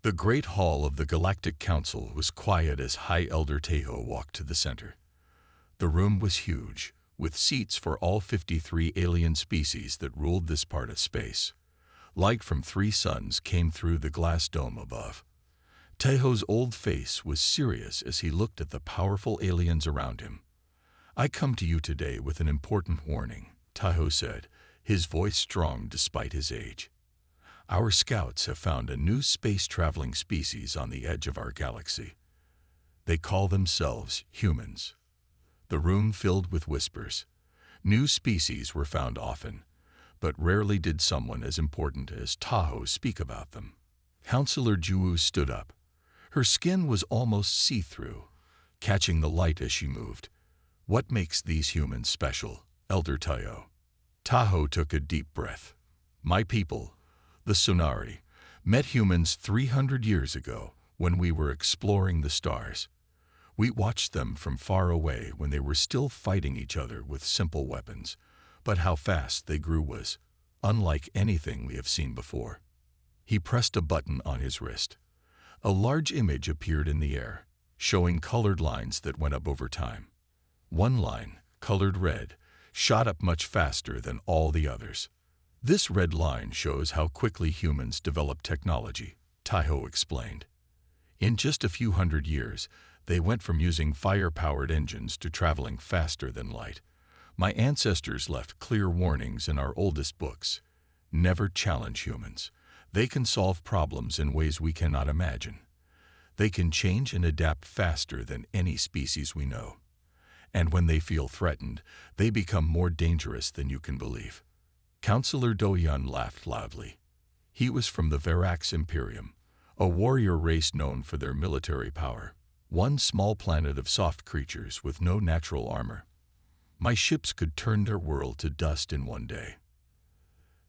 The great hall of the Galactic Council was quiet as High Elder Tejo walked to the center. The room was huge, with seats for all 53 alien species that ruled this part of space. Light from 3 suns came through the glass dome above. Tejo's old face was serious as he looked at the powerful aliens around him. "I come to you today with an important warning," Tejo said, his voice strong despite his age. "Our scouts have found a new space-traveling species on the edge of our galaxy. They call themselves humans." The room filled with whispers. New species were found often, but rarely did someone as important as Tejo speak about them. Counselor Juwu stood up. Her skin was almost see-through, catching the light as she moved. "What makes these humans special, Elder Tejo?" Tejo took a deep breath. "My people, the Sonari, met humans 300 years ago when we were exploring the stars. We watched them from far away when they were still fighting each other with simple weapons, but how fast they grew was unlike anything we have seen before." He pressed a button on his wrist. A large image appeared in the air, showing colored lines that went up over time. One line, colored red, shot up much faster than all the others. "This red line shows how quickly humans develop technology," Tejo explained. "In just a few hundred years, they went from using fire-powered engines to traveling faster than light. My ancestors left clear warnings in our oldest books. Never challenge humans. They can solve problems in ways we cannot imagine. They can change and adapt faster than any species we know. And when they feel threatened, they become more dangerous than you can believe." Counselor Doyan laughed loudly. He was from the Verax Imperium, a warrior race known for their military power. One small planet of soft creatures with no natural armor. "My ships could turn their world to dust in one day."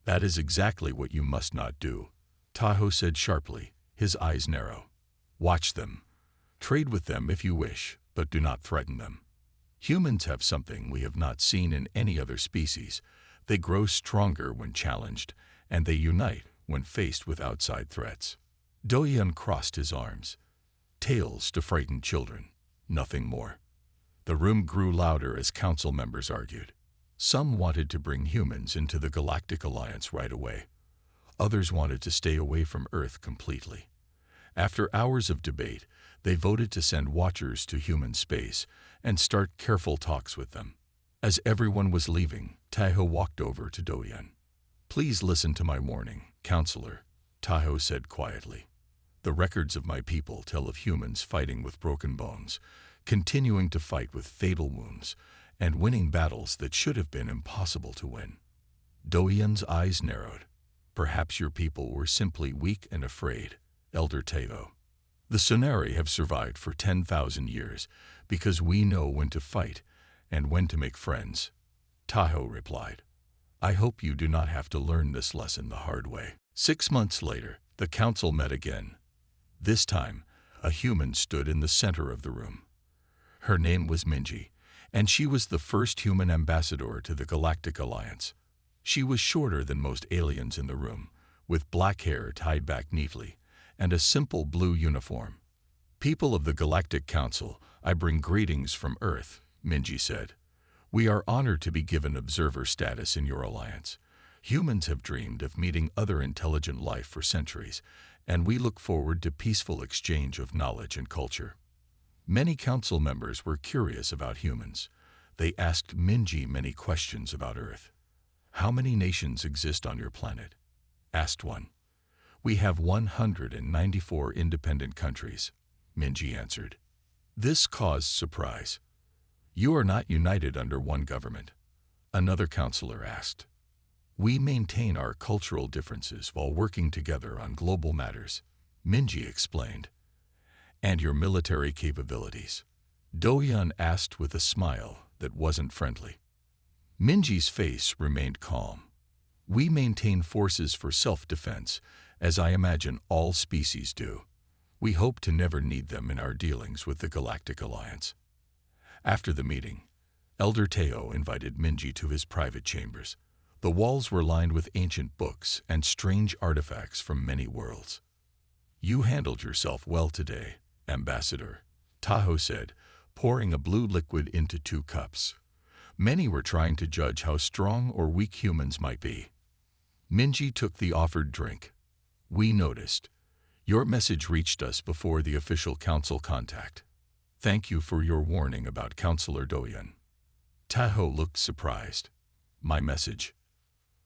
"That is exactly what you must not do," Tejo said sharply, his eyes narrow. "Watch them. Trade with them if you wish, but do not threaten them. Humans have something we have not seen in any other species. They grow stronger when challenged, and they unite when faced with outside threats." Doyan crossed his arms. "Tales to frighten children, nothing more." The room grew louder as council members argued. Some wanted to bring humans into the Galactic Alliance right away. Others wanted to stay away from Earth completely. After hours of debate, they voted to send watchers to human space and start careful talks with them. As everyone was leaving, Tejo walked over to Doyan. "Please listen to my warning, Counselor," Tejo said quietly. "The records of my people tell of humans fighting with broken bones, continuing to fight with fatal wounds, and winning battles that should have been impossible to win." Doyan's eyes narrowed. "Perhaps your people were simply weak and afraid, Elder Tejo. The Sonari have survived for 10,000 years because we know when to fight and when to make friends," Tejo replied. "I hope you do not have to learn this lesson the hard way." 6 months later, the council met again. This time, a human stood in the center of the room. Her name was Minji, and she was the first human ambassador to the Galactic Alliance. She was shorter than most aliens in the room, with black hair tied back neatly, and a simple blue uniform. "People of the Galactic Council, I bring greetings from Earth," Minji said. "We are honored to be given observer status in your alliance. Humans have dreamed of meeting other intelligent life for centuries, and we look forward to peaceful exchange of knowledge and culture." Many council members were curious about humans. They asked Minji many questions about Earth. "How many nations exist on your planet?" asked one. "We have 194 independent countries," Minji answered. This caused surprise. "You are not united under one government?" another counselor asked. "We maintain our cultural differences while working together on global matters," Minji explained. "And your military capabilities?" Doyan asked with a smile that wasn't friendly. Minji's face remained calm. "We maintain forces for self-defense, as I imagine all species do. We hope to never need them in our dealings with the Galactic Alliance." After the meeting, Elder Tejo invited Minji to his private chambers. The walls were lined with ancient books and strange artifacts from many worlds. You handled yourself well today, Ambassador, Tahoe said, pouring a blue liquid into 2 cups. Many were trying to judge how strong or weak humans might be. Minji took the offered drink. We noticed. Your message reached us before the official council contact. Thank you for your warning about Counselor Doyan. Tahoe looked surprised. My message?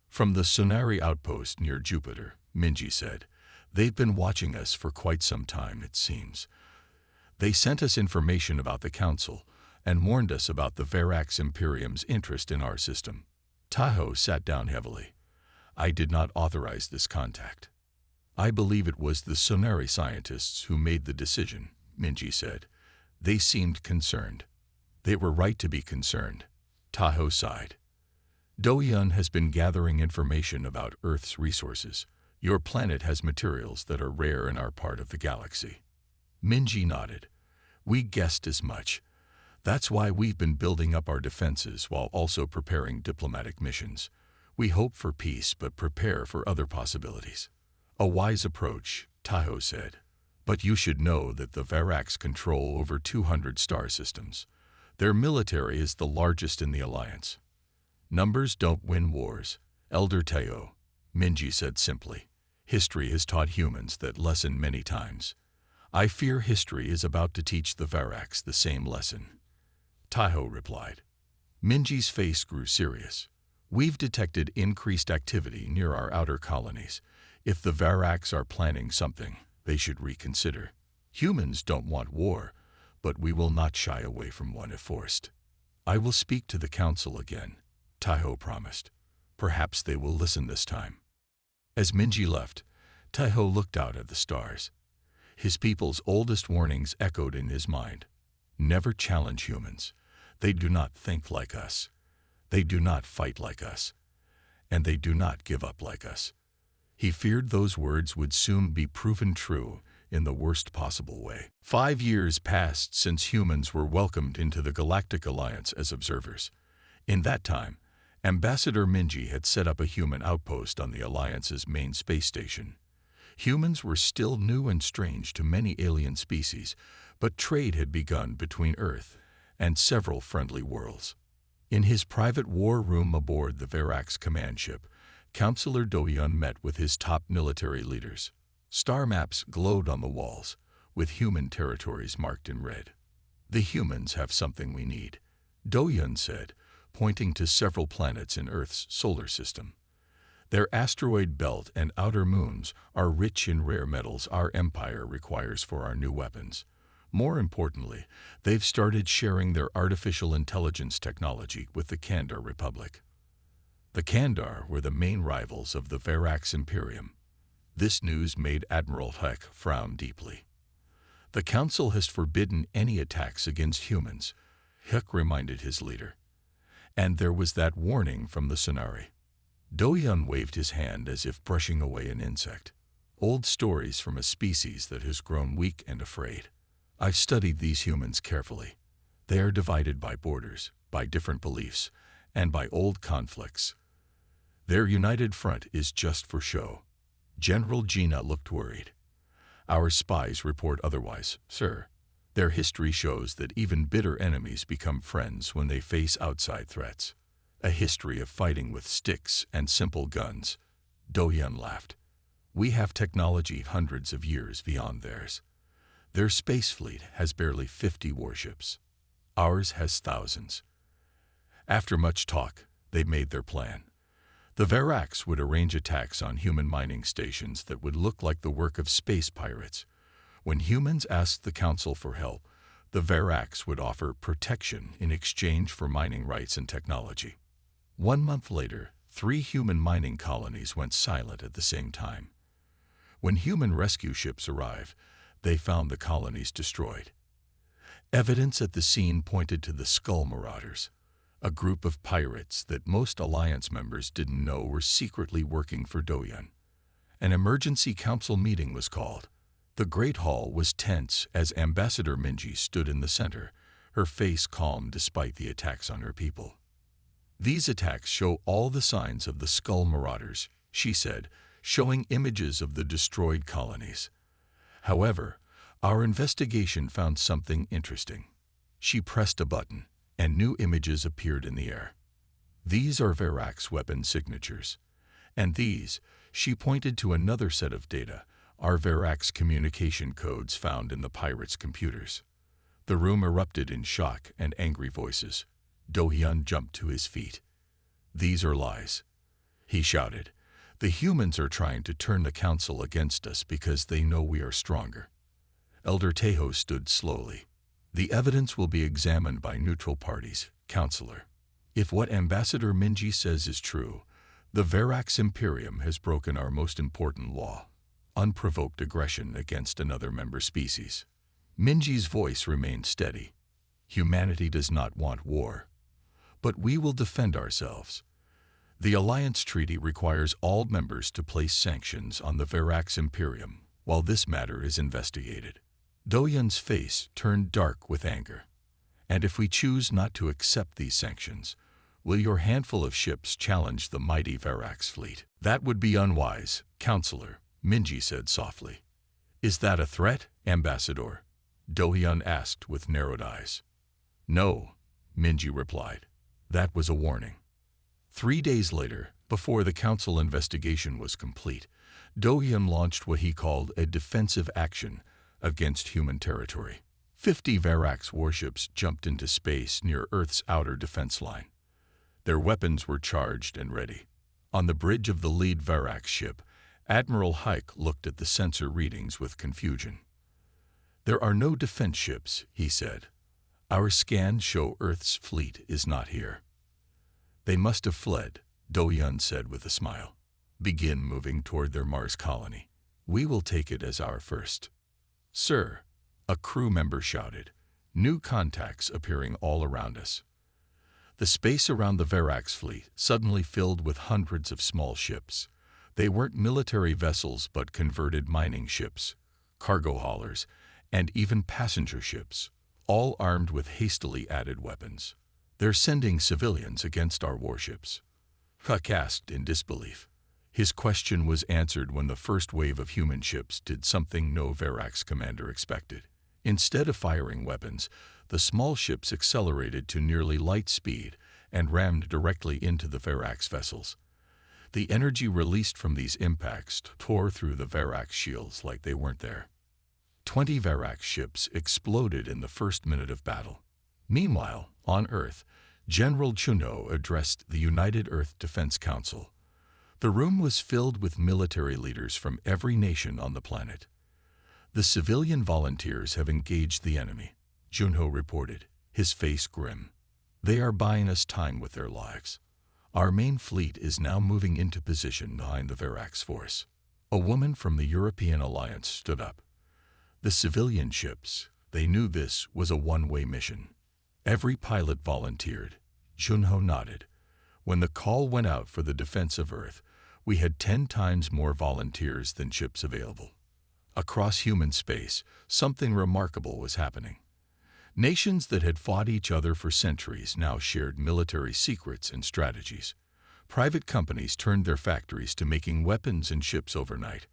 From the Sonari outpost near Jupiter, Minji said. They've been watching us for quite some time, it seems. They sent us information about the council and warned us about the Verax Imperium's interest in our system. Tahoe sat down heavily. I did not authorize this contact. I believe it was the Sonari scientists who made the decision, Minji said. They seemed concerned. They were right to be concerned. Tahoe sighed. Doyan has been gathering information about Earth's resources. Your planet has materials that are rare in our part of the galaxy. Minji nodded. We guessed as much. That's why we've been building up our defenses while also preparing diplomatic missions. We hope for peace but prepare for other possibilities. A wise approach, Tahoe said. But you should know that the Verax control over 200 star systems. Their military is the largest in the Alliance. Numbers don't win wars, Elder Teo, Minji said simply. History has taught humans that lesson many times. I fear history is about to teach the Verax the same lesson. Tahoe replied. Minji's face grew serious. We've detected increased activity near our outer colonies. If the Verax are planning something, they should reconsider. Humans don't want war, but we will not shy away from one if forced. I will speak to the council again, Tahoe promised. Perhaps they will listen this time. As Minji left, Tahoe looked out at the stars. His people's oldest warnings echoed in his mind. Never challenge humans. They do not think like us. They do not fight like us. And they do not give up like us. He feared those words would soon be proven true in the worst possible way. 5 years passed since humans were welcomed into the Galactic Alliance as observers. In that time, Ambassador Minji had set up a human outpost on the Alliance's main space station. Humans were still new and strange to many alien species, but trade had begun between Earth and several friendly worlds. In his private war room aboard the Verax command ship, Counselor Doyan met with his top military leaders. Star maps glowed on the walls, with human territories marked in red. The humans have something we need, Doyan said, pointing to several planets in Earth's solar system. Their asteroid belt and outer moons are rich in rare metals our empire requires for our new weapons. More importantly, they've started sharing their artificial intelligence technology with the Kandar Republic. The Kandar were the main rivals of the Verax Imperium. This news made Admiral Heck frown deeply. The Council has forbidden any attacks against humans, Heck reminded his leader. And there was that warning from the Sonari. Doyan waved his hand as if brushing away an insect. Old stories from a species that has grown weak and afraid. I've studied these humans carefully. They are divided by borders, by different beliefs, and by old conflicts. Their united front is just for show. General Gina looked worried. Our spies report otherwise, sir. Their history shows that even bitter enemies become friends when they face outside threats. A history of fighting with sticks and simple guns. Doyan laughed. We have technology hundreds of years beyond theirs. Their space fleet has barely 50 warships. Ours has thousands. After much talk, they made their plan. The Verax would arrange attacks on human mining stations that would look like the work of space pirates. When humans asked the Council for help, the Verax would offer protection in exchange for mining rights and technology. 1 month later, 3 human mining colonies went silent at the same time. When human rescue ships arrived, they found the colonies destroyed. Evidence at the scene pointed to the Skull Marauders, a group of pirates that most Alliance members didn't know were secretly working for Doyan. An emergency council meeting was called. The Great Hall was tense as Ambassador Minji stood in the center, her face calm despite the attacks on her people. These attacks show all the signs of the Skull Marauders, she said, showing images of the destroyed colonies. However, our investigation found something interesting. She pressed a button, and new images appeared in the air. These are Verax weapon signatures. And these, she pointed to another set of data, are Verax communication codes found in the pirates' computers. The room erupted in shock and angry voices. Do-hyun jumped to his feet. "These are lies," he shouted. "The humans are trying to turn the council against us because they know we are stronger." Elder Taeho stood slowly. "The evidence will be examined by neutral parties, Counselor. If what Ambassador Minji says is true, the Verax Imperium has broken our most important law, unprovoked aggression against another member species." Minji's voice remained steady. "Humanity does not want war. But we will defend ourselves. The Alliance Treaty requires all members to place sanctions on the Verax Imperium while this matter is investigated." Do-hyun's face turned dark with anger. "And if we choose not to accept these sanctions, will your handful of ships challenge the mighty Verax fleet?" "That would be unwise, Counselor," Minji said softly. "Is that a threat, Ambassador?" Do-hyun asked with narrowed eyes. "No," Minji replied. "That was a warning." 3 days later, before the council investigation was complete, Do-hyun launched what he called a defensive action against human territory. 50 Verax warships jumped into space near Earth's outer defense line. Their weapons were charged and ready. On the bridge of the lead Verax ship, Admiral Hike looked at the sensor readings with confusion. "There are no defense ships," he said. "Our scans show Earth's fleet is not here." "They must have fled," Do-hyun said with a smile. "Begin moving toward their Mars colony. We will take it as our first." "Sir," a crew member shouted, new contacts appearing all around us. The space around the Verax fleet suddenly filled with hundreds of small ships. They weren't military vessels but converted mining ships, cargo haulers, and even passenger ships, all armed with hastily added weapons. "They're sending civilians against our warships." Huck asked in disbelief. His question was answered when the first wave of human ships did something no Verax commander expected. Instead of firing weapons, the small ships accelerated to nearly light speed and rammed directly into the Verax vessels. The energy released from these impacts tore through the Verax shields like they weren't there. 20 Verax ships exploded in the first minute of battle. Meanwhile, on Earth, General Chunho addressed the United Earth Defense Council. The room was filled with military leaders from every nation on the planet. "The civilian volunteers have engaged the enemy," Chunho reported, his face grim. "They are buying us time with their lives. Our main fleet is now moving into position behind the Verax force." A woman from the European Alliance stood up. "The civilian ships, they knew this was a one-way mission." Every pilot volunteered. Chunho nodded. "When the call went out for the defense of Earth, we had 10 times more volunteers than ships available." Across human space, something remarkable was happening. Nations that had fought each other for centuries now shared military secrets and strategies. Private companies turned their factories to making weapons and ships overnight.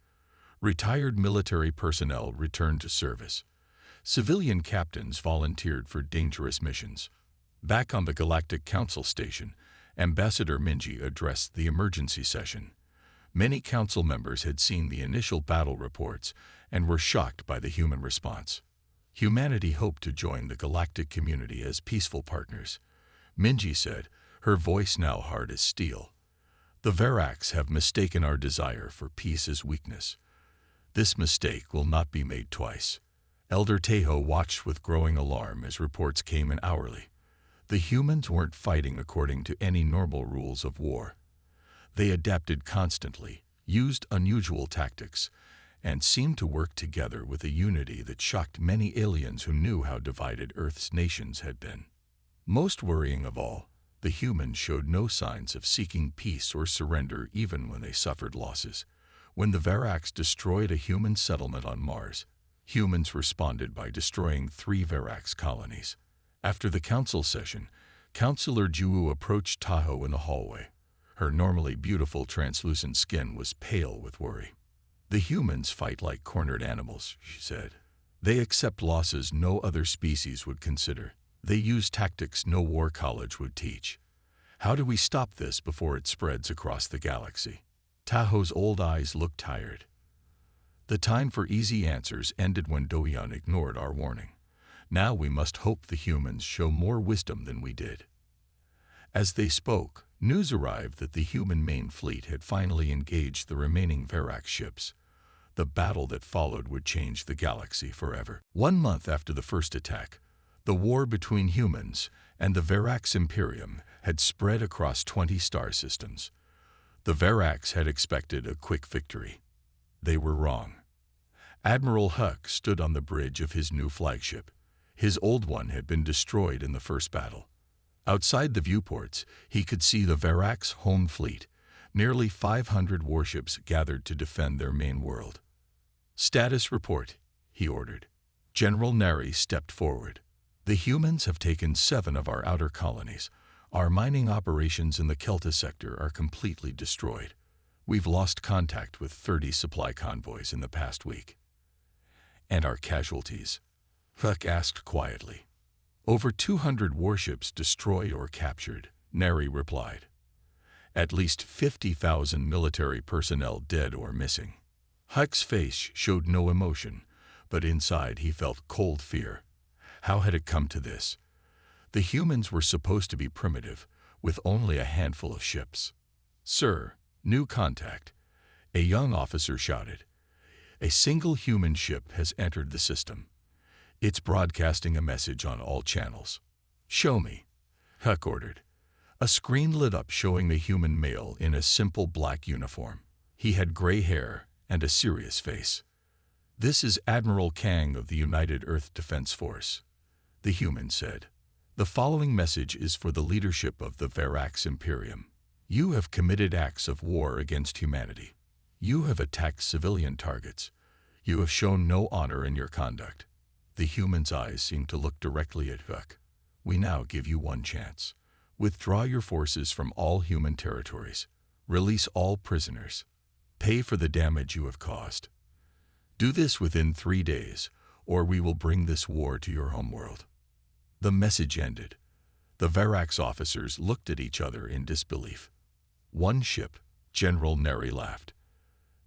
Retired military personnel returned to service. Civilian captains volunteered for dangerous missions. Back on the Galactic Council station, Ambassador Minji addressed the emergency session. Many council members had seen the initial battle reports and were shocked by the human response. Humanity hoped to join the galactic community as peaceful partners. Minji said, her voice now hard as steel. "The Verax have mistaken our desire for peace as weakness. This mistake will not be made twice." Elder Taeho watched with growing alarm as reports came in hourly. The humans weren't fighting according to any normal rules of war. They adapted constantly, used unusual tactics, and seemed to work together with a unity that shocked many aliens who knew how divided Earth's nations had been. Most worrying of all, the humans showed no signs of seeking peace or surrender even when they suffered losses. When the Verax destroyed a human settlement on Mars, humans responded by destroying 3 Verax colonies. After the council session, Councillor Juwu approached Tahoe in the hallway. Her normally beautiful translucent skin was pale with worry. The humans fight like cornered animals, she said. They accept losses no other species would consider. They use tactics no war college would teach. How do we stop this before it spreads across the galaxy? Tahoe's old eyes looked tired. The time for easy answers ended when Doyon ignored our warning. Now we must hope the humans show more wisdom than we did. As they spoke, news arrived that the human main fleet had finally engaged the remaining Verax ships. The battle that followed would change the galaxy forever. 1 month after the first attack, the war between humans and the Verax Imperium had spread across 20 star systems. The Verax had expected a quick victory. They were wrong. Admiral Huck stood on the bridge of his new flagship. His old one had been destroyed in the first battle. Outside the viewports, he could see the Verax home fleet, nearly 500 warships gathered to defend their main world. "Status report," he ordered. General Neri stepped forward. "The humans have taken 7 of our outer colonies. Our mining operations in the Kelta sector are completely destroyed. We've lost contact with 30 supply convoys in the past week." "And our casualties?" Huck asked quietly. "Over 200 warships destroyed or captured," Neri replied. "At least 50,000 military personnel dead or missing." Huck's face showed no emotion, but inside he felt cold fear. How had it come to this? The humans were supposed to be primitive, with only a handful of ships. "Sir, new contact," a young officer shouted. "A single human ship has entered the system. It's broadcasting a message on all channels." "Show me," Huck ordered. A screen lit up showing the human male in a simple black uniform. He had gray hair and a serious face. "This is Admiral Kang of the United Earth Defense Force," the human said. "The following message is for the leadership of the Verax Imperium. You have committed acts of war against humanity. You have attacked civilian targets. You have shown no honor in your conduct." The human's eyes seemed to look directly at Huck. "We now give you one chance. Withdraw your forces from all human territories. Release all prisoners. Pay for the damage you have caused. Do this within 3 days, or we will bring this war to your homeworld." The message ended. The Verax officers looked at each other in disbelief. "1 ship," General Neri laughed.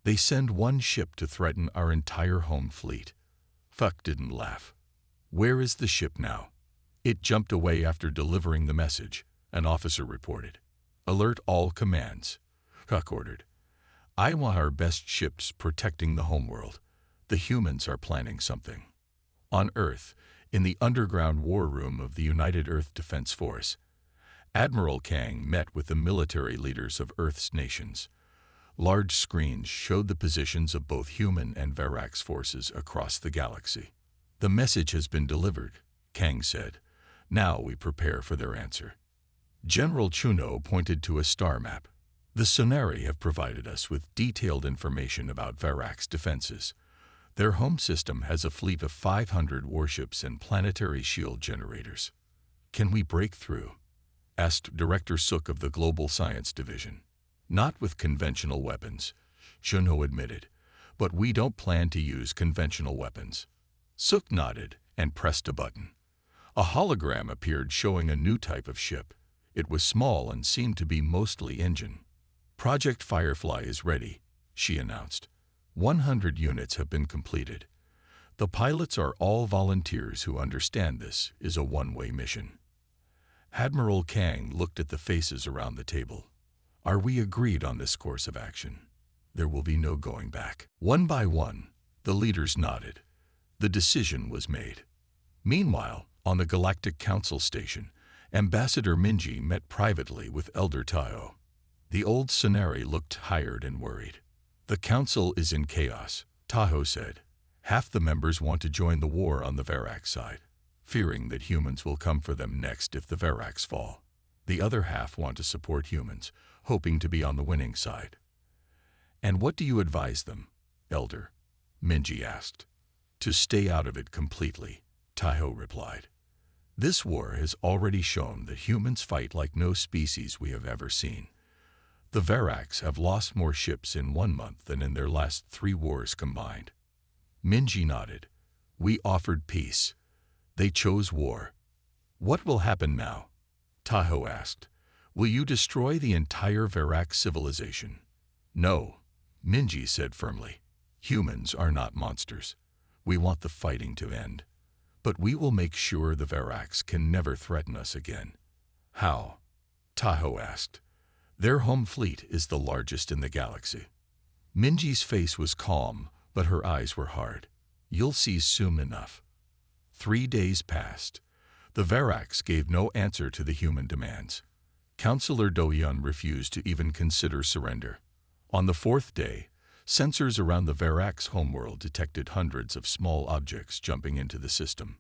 "They send 1 ship to threaten our entire home fleet." Huck didn't laugh. "Where is the ship now?" "It jumped away after delivering the message," an officer reported. "Alert all commands," Huck ordered. "I want our best ships protecting the homeworld. The humans are planning something." On Earth, in the underground war room of the United Earth Defense Force, Admiral Kang met with the military leaders of Earth's nations. Large screens showed the positions of both human and Verax forces across the galaxy. "The message has been delivered," Kang said. "Now we prepare for their answer." General Chuno pointed to a star map. "The Sonari have provided us with detailed information about Verax defenses. Their home system has a fleet of 500 warships and planetary shield generators." "Can we break through?" asked Director Suk of the Global Science Division. "Not with conventional weapons," Chuno admitted, "but we don't plan to use conventional weapons." Suk nodded and pressed a button. A hologram appeared showing a new type of ship. It was small and seemed to be mostly engine. "Project Firefly is ready," she announced. 100 units have been completed. The pilots are all volunteers who understand this is a one-way mission. Admiral Kang looked at the faces around the table. "Are we agreed on this course of action? There will be no going back." One by one, the leaders nodded. The decision was made. Meanwhile, on the Galactic Council station, Ambassador Minji met privately with Elder Tahoe. The old Sonari looked tired and worried. "The council is in chaos," Tahoe said. "Half the members want to join the war on the Verax side, fearing that humans will come for them next if the Verax fall. The other half want to support humans, hoping to be on the winning side." "And what do you advise them, Elder?" Minji asked. "To stay out of it completely," Tahoe replied. "This war has already shown that humans fight like no species we have ever seen. The Verax have lost more ships in 1 month than in their last 3 wars combined. Minji nodded. We offered peace. They chose war. What will happen now? Tahoe asked. Will you destroy the entire Verax civilization? No, Minji said firmly. Humans are not monsters. We want the fighting to end. But we will make sure the Verax can never threaten us again. How? Tahoe asked. Their home fleet is the largest in the galaxy. Minji's face was calm, but her eyes were hard. You'll see soon enough. 3 days passed. The Verax gave no answer to the human demands. Councillor Doyun refused to even consider surrender. On the 4th day, sensors around the Verax homeworld detected hundreds of small objects jumping into the system.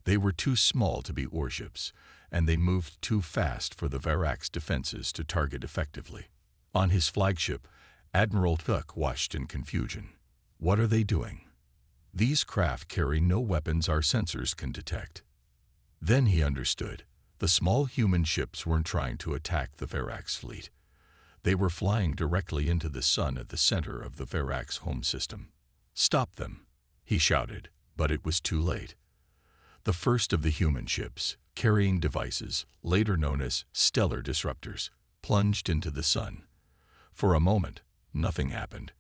They were too small to be warships, and they moved too fast for the Verax defenses to target effectively. On his flagship, Admiral Tuck watched in confusion. What are they doing? These craft carry no weapons our sensors can detect. Then he understood. The small human ships weren't trying to attack the Verax fleet. They were flying directly into the sun at the center of the Verax home system. Stop them, he shouted, but it was too late. The first of the human ships, carrying devices, later known as stellar disruptors, plunged into the sun. For a moment, nothing happened.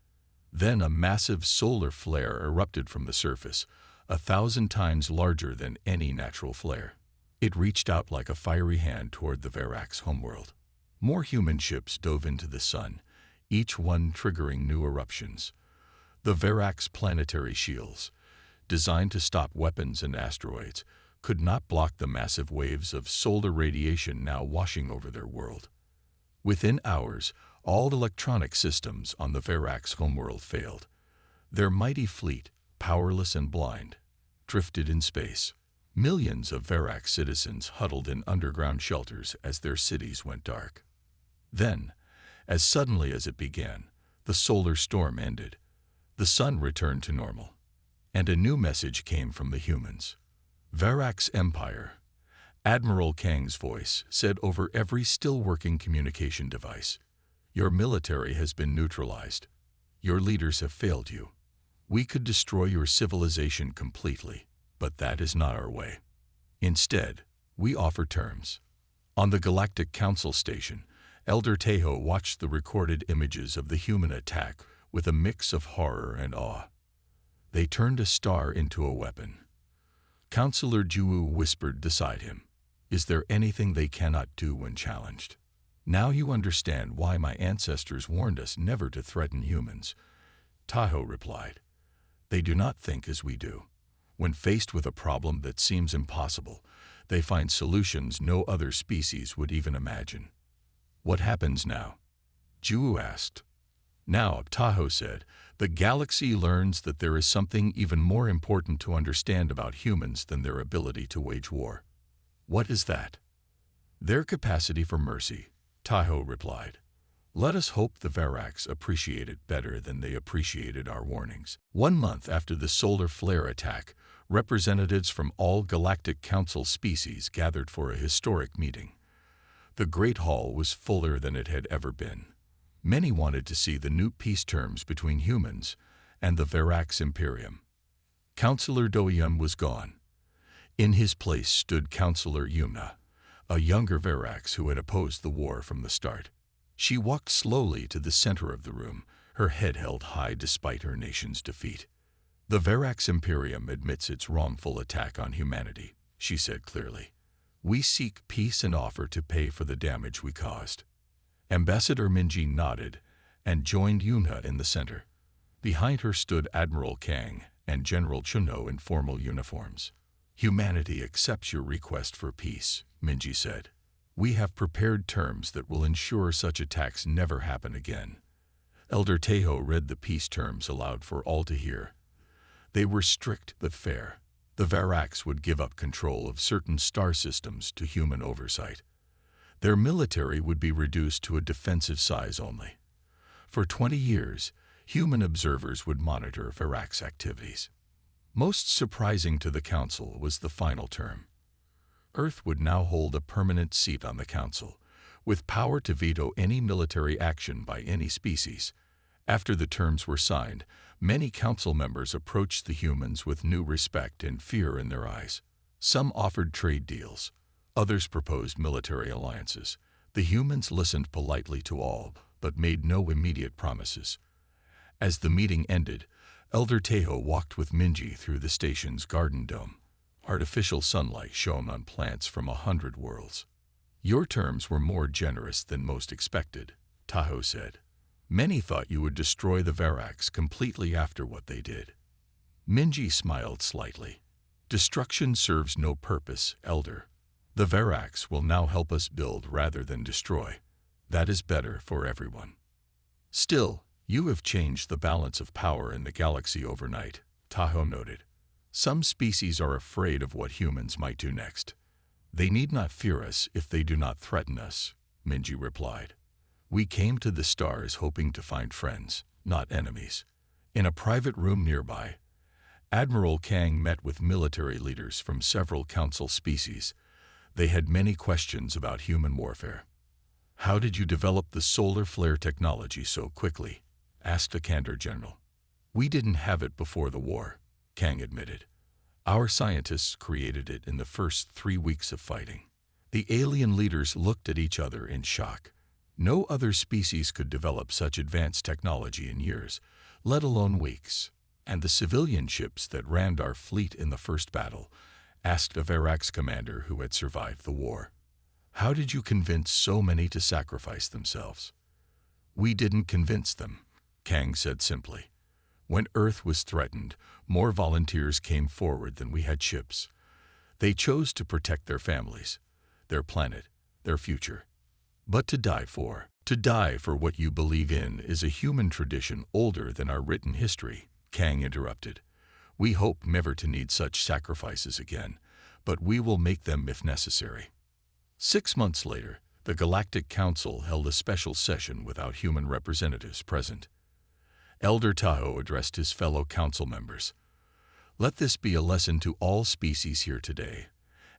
Then a massive solar flare erupted from the surface, 1,000 times larger than any natural flare. It reached out like a fiery hand toward the Verax homeworld. More human ships dove into the sun, each one triggering new eruptions. The Verax planetary shields, designed to stop weapons and asteroids, could not block the massive waves of solar radiation now washing over their world. Within hours, all electronic systems on the Verax homeworld failed. Their mighty fleet, powerless and blind, drifted in space. Millions of Verax citizens huddled in underground shelters as their cities went dark. Then, as suddenly as it began, the solar storm ended. The sun returned to normal, and a new message came from the humans. Verax Empire, Admiral Kang's voice said over every still-working communication device. Your military has been neutralized. Your leaders have failed you. We could destroy your civilization completely, but that is not our way. Instead, we offer terms. On the Galactic Council station, Elder Tejo watched the recorded images of the human attack with a mix of horror and awe. They turned a star into a weapon. Councillor Juwu whispered beside him, "Is there anything they cannot do when challenged? Now you understand why my ancestors warned us never to threaten humans." Tahoe replied, "They do not think as we do. When faced with a problem that seems impossible, they find solutions no other species would even imagine." What happens now? Juwu asked. Now, Tahoe said, the galaxy learns that there is something even more important to understand about humans than their ability to wage war. What is that? Their capacity for mercy, Tahoe replied. Let us hope the Verax appreciate it better than they appreciated our warnings. 1 month after the solar flare attack, representatives from all Galactic Council species gathered for a historic meeting. The Great Hall was fuller than it had ever been. Many wanted to see the new peace terms between humans and the Verax Imperium. Councillor Doyun was gone. In his place stood Councillor Yumna, a younger Verax who had opposed the war from the start. She walked slowly to the center of the room, her head held high despite her nation's defeat. The Verax Imperium admits its wrongful attack on humanity, she said clearly. We seek peace and offer to pay for the damage we caused. Ambassador Minji nodded and joined Yunha in the center. Behind her stood Admiral Kang and General Chunno in formal uniforms. Humanity accepts your request for peace, Minji said. We have prepared terms that will ensure such attacks never happen again. Elder Tejo read the peace terms aloud for all to hear. They were strict but fair. The Verax would give up control of certain star systems to human oversight. Their military would be reduced to a defensive size only. For 20 years, human observers would monitor Verax activities. Most surprising to the Council was the final term. Earth would now hold a permanent seat on the Council, with power to veto any military action by any species. After the terms were signed, many council members approached the humans with new respect and fear in their eyes. Some offered trade deals. Others proposed military alliances. The humans listened politely to all, but made no immediate promises. As the meeting ended, Elder Tejo walked with Minji through the station's garden dome. Artificial sunlight shone on plants from 100 worlds. "Your terms were more generous than most expected," Tahoe said. "Many thought you would destroy the Verax completely after what they did." Minji smiled slightly. "Destruction serves no purpose, Elder. The Verax will now help us build rather than destroy. That is better for everyone." "Still, you have changed the balance of power in the galaxy overnight," Tahoe noted. "Some species are afraid of what humans might do next." "They need not fear us if they do not threaten us," Minji replied. "We came to the stars hoping to find friends, not enemies." In a private room nearby, Admiral Kang met with military leaders from several council species. They had many questions about human warfare. "How did you develop the solar flare technology so quickly?" asked a Kandor general. "We didn't have it before the war," Kang admitted. "Our scientists created it in the first 3 weeks of fighting." The alien leaders looked at each other in shock. No other species could develop such advanced technology in years, let alone weeks. "And the civilian ships that rammed our fleet in the first battle?" asked a Verax commander who had survived the war. "How did you convince so many to sacrifice themselves?" "We didn't convince them," Kang said simply. "When Earth was threatened, more volunteers came forward than we had ships. They chose to protect their families, their planet, their future. But to die for what you believe in is a human tradition older than our written history," Kang interrupted. "We hope never to need such sacrifices again, but we will make them if necessary." 6 months later, the Galactic Council held a special session without human representatives present. Elder Tahoe addressed his fellow council members. "Let this be a lesson to all species here today,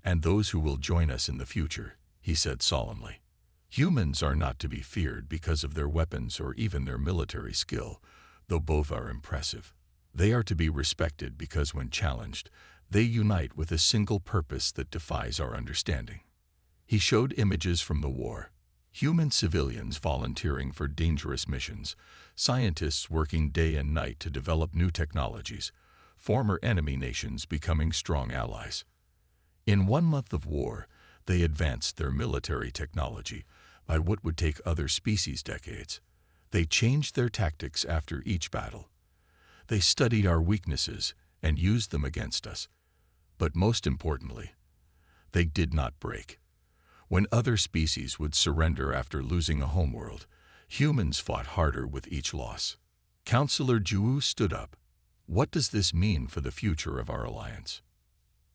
and those who will join us in the future," he said solemnly. "Humans are not to be feared because of their weapons or even their military skill, though both are impressive. They are to be respected because when challenged, they unite with a single purpose that defies our understanding." He showed images from the war. Human civilians volunteering for dangerous missions, scientists working day and night to develop new technologies, former enemy nations becoming strong allies. In 1 month of war, they advanced their military technology by what would take other species decades. They changed their tactics after each battle. They studied our weaknesses and used them against us. But most importantly, they did not break. When other species would surrender after losing a homeworld, humans fought harder with each loss. Counselor Ju stood up. "What does this mean for the future of our alliance?"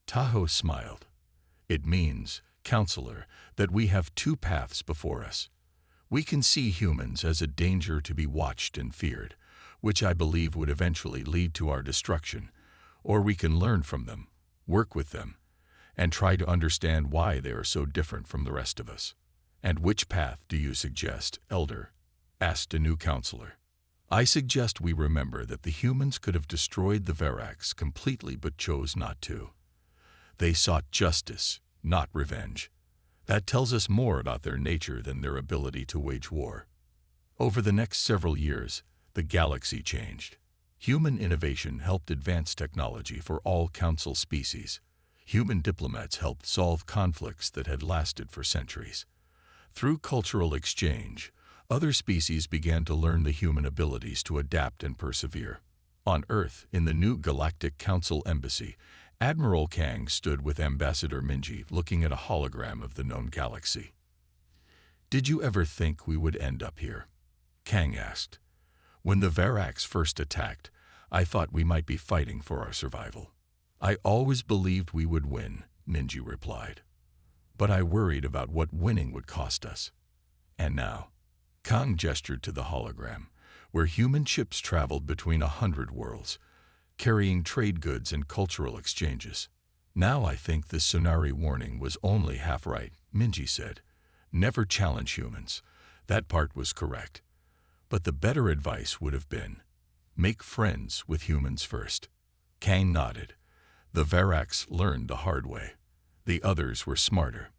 Tahoe smiled. "It means, Counselor, that we have 2 paths before us. We can see humans as a danger to be watched and feared, which I believe would eventually lead to our destruction, or we can learn from them, work with them, and try to understand why they are so different from the rest of us." "And which path do you suggest, Elder?" asked a new counselor. "I suggest we remember that the humans could have destroyed the Verax completely but chose not to. They sought justice, not revenge. That tells us more about their nature than their ability to wage war." Over the next several years, the galaxy changed. Human innovation helped advance technology for all council species. Human diplomats helped solve conflicts that had lasted for centuries. Through cultural exchange, other species began to learn the human abilities to adapt and persevere. On Earth, in the new Galactic Council embassy, Admiral Kang stood with Ambassador Minji looking at a hologram of the known galaxy. "Did you ever think we would end up here?" Kang asked. "When the Verax first attacked, I thought we might be fighting for our survival." "I always believed we would win," Minji replied. "But I worried about what winning would cost us." "And now?" Kang gestured to the hologram, where human ships traveled between 100 worlds, carrying trade goods and cultural exchanges. "Now I think the Sonari warning was only half right," Minji said. Never challenge humans. That part was correct. But the better advice would have been, make friends with humans first. Kang nodded. The Varaks learned the hard way. The others were smarter.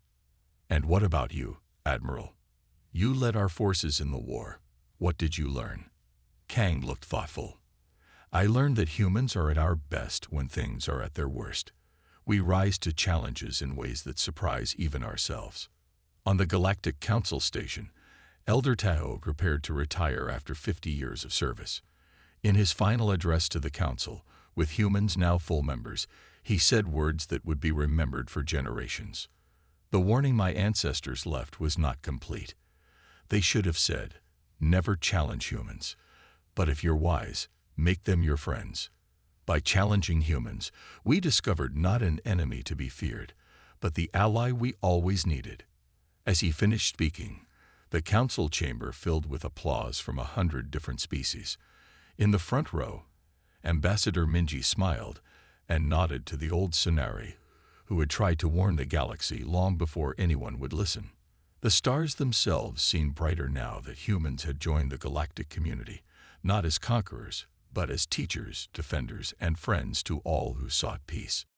And what about you, Admiral? You led our forces in the war. What did you learn? Kang looked thoughtful. I learned that humans are at our best when things are at their worst. We rise to challenges in ways that surprise even ourselves. On the Galactic Council station, Elder Tahoe prepared to retire after 50 years of service. In his final address to the Council, with humans now full members, he said words that would be remembered for generations. The warning my ancestors left was not complete. They should have said, never challenge humans. But if you're wise, make them your friends. By challenging humans, we discovered not an enemy to be feared, but the ally we always needed. As he finished speaking, the council chamber filled with applause from 100 different species. In the front row, Ambassador Minji smiled and nodded to the old Sonari, who had tried to warn the galaxy long before anyone would listen. The stars themselves seemed brighter now that humans had joined the galactic community, not as conquerors, but as teachers, defenders, and friends to all who sought peace.